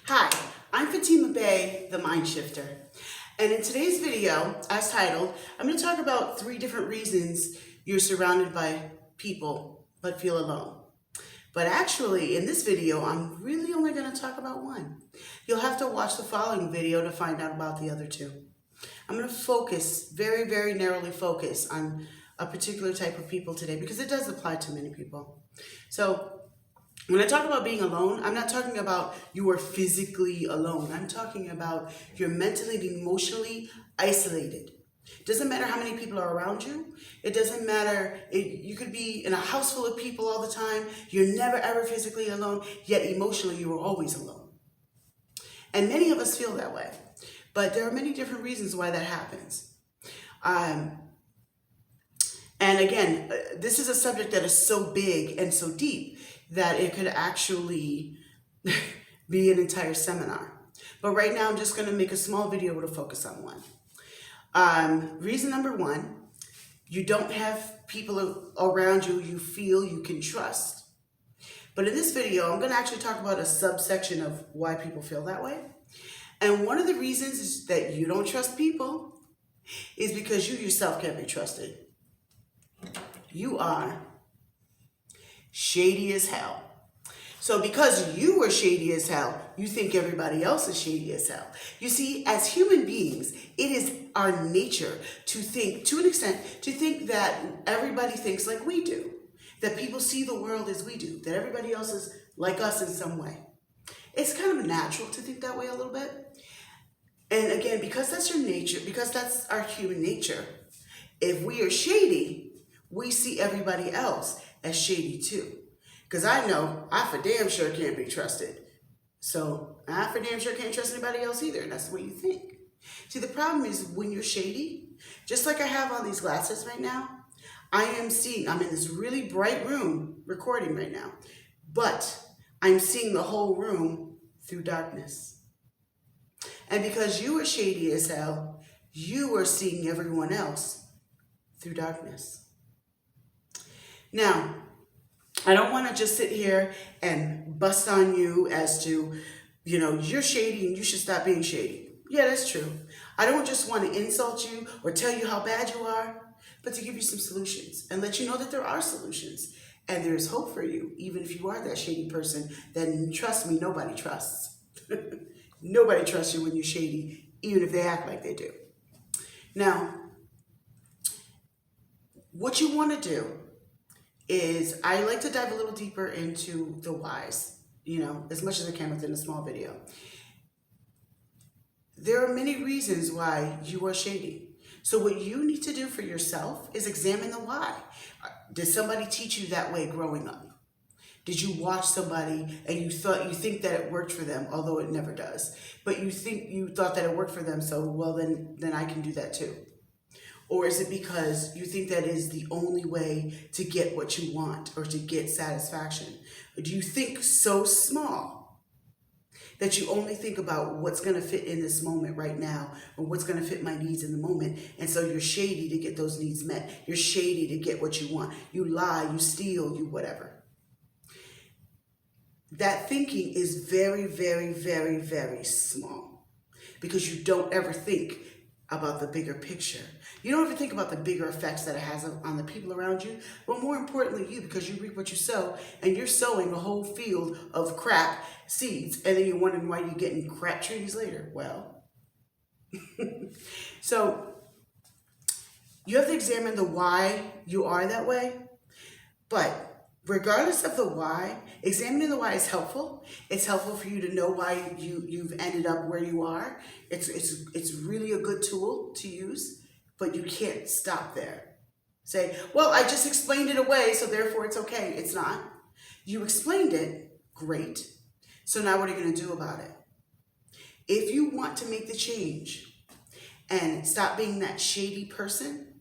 Hi, I'm Fatima, the MindShifter. And in today's video, as titled, I'm going to talk about 3 different reasons you're surrounded by people but feel alone. But actually, in this video, I'm really only going to talk about one. You'll have to watch the following video to find out about the other 2. I'm going to focus, very, very narrowly focus on a particular type of people today because it does apply to many people. So when I talk about being alone, I'm not talking about you are physically alone. I'm talking about you're mentally and emotionally isolated. It doesn't matter how many people are around you. It doesn't matter. You could be in a house full of people all the time. You're never ever physically alone, yet emotionally you are always alone. And many of us feel that way. But there are many different reasons why that happens. And again, this is a subject that is so big and so deep that it could actually be an entire seminar. But right now, I'm just going to make a small video to focus on one. Reason number 1, you don't have people around you you feel you can trust. But in this video, I'm going to actually talk about a subsection of why people feel that way. And one of the reasons is that you don't trust people is because you yourself can't be trusted. You are shady as hell. So because you are shady as hell, you think everybody else is shady as hell. You see, as human beings, it is our nature to think, to an extent, to think that everybody thinks like we do. That people see the world as we do. That everybody else is like us in some way. It's kind of natural to think that way a little bit. And again, because that's your nature, because that's our human nature, if we are shady, we see everybody else as shady too. Because I know I for damn sure can't be trusted. So I for damn sure can't trust anybody else either. And that's the way you think. See, the problem is when you're shady, just like I have on these glasses right now, I'm in this really bright room recording right now, but I'm seeing the whole room through darkness. And because you are shady as hell, you are seeing everyone else through darkness. Now, I don't want to just sit here and bust on you as to, you're shady and you should stop being shady. Yeah, that's true. I don't just want to insult you or tell you how bad you are, but to give you some solutions and let you know that there are solutions and there's hope for you, even if you are that shady person. Then trust me, nobody trusts. Nobody trusts you when you're shady, even if they act like they do. Now, what you want to do is, I like to dive a little deeper into the whys, as much as I can within a small video. There are many reasons why you are shady. So what you need to do for yourself is examine the why. Did somebody teach you that way growing up? Did you watch somebody and you think that it worked for them, although it never does. But you thought that it worked for them, so well then I can do that too. Or is it because you think that is the only way to get what you want or to get satisfaction? Or do you think so small that you only think about what's going to fit in this moment right now or what's going to fit my needs in the moment? And so you're shady to get those needs met. You're shady to get what you want. You lie, you steal, you whatever. That thinking is very, very, very, very small because you don't ever think about the bigger picture. You don't ever think about the bigger effects that it has on the people around you, but more importantly you, because you reap what you sow, and you're sowing a whole field of crap seeds, and then you're wondering why you're getting crap trees later. Well, so you have to examine the why you are that way, but regardless of the why, examining the why is helpful. It's helpful for you to know why you've ended up where you are. It's really a good tool to use, but you can't stop there. Say, well, I just explained it away, so therefore it's okay. It's not. You explained it, great. So now what are you going to do about it? If you want to make the change and stop being that shady person,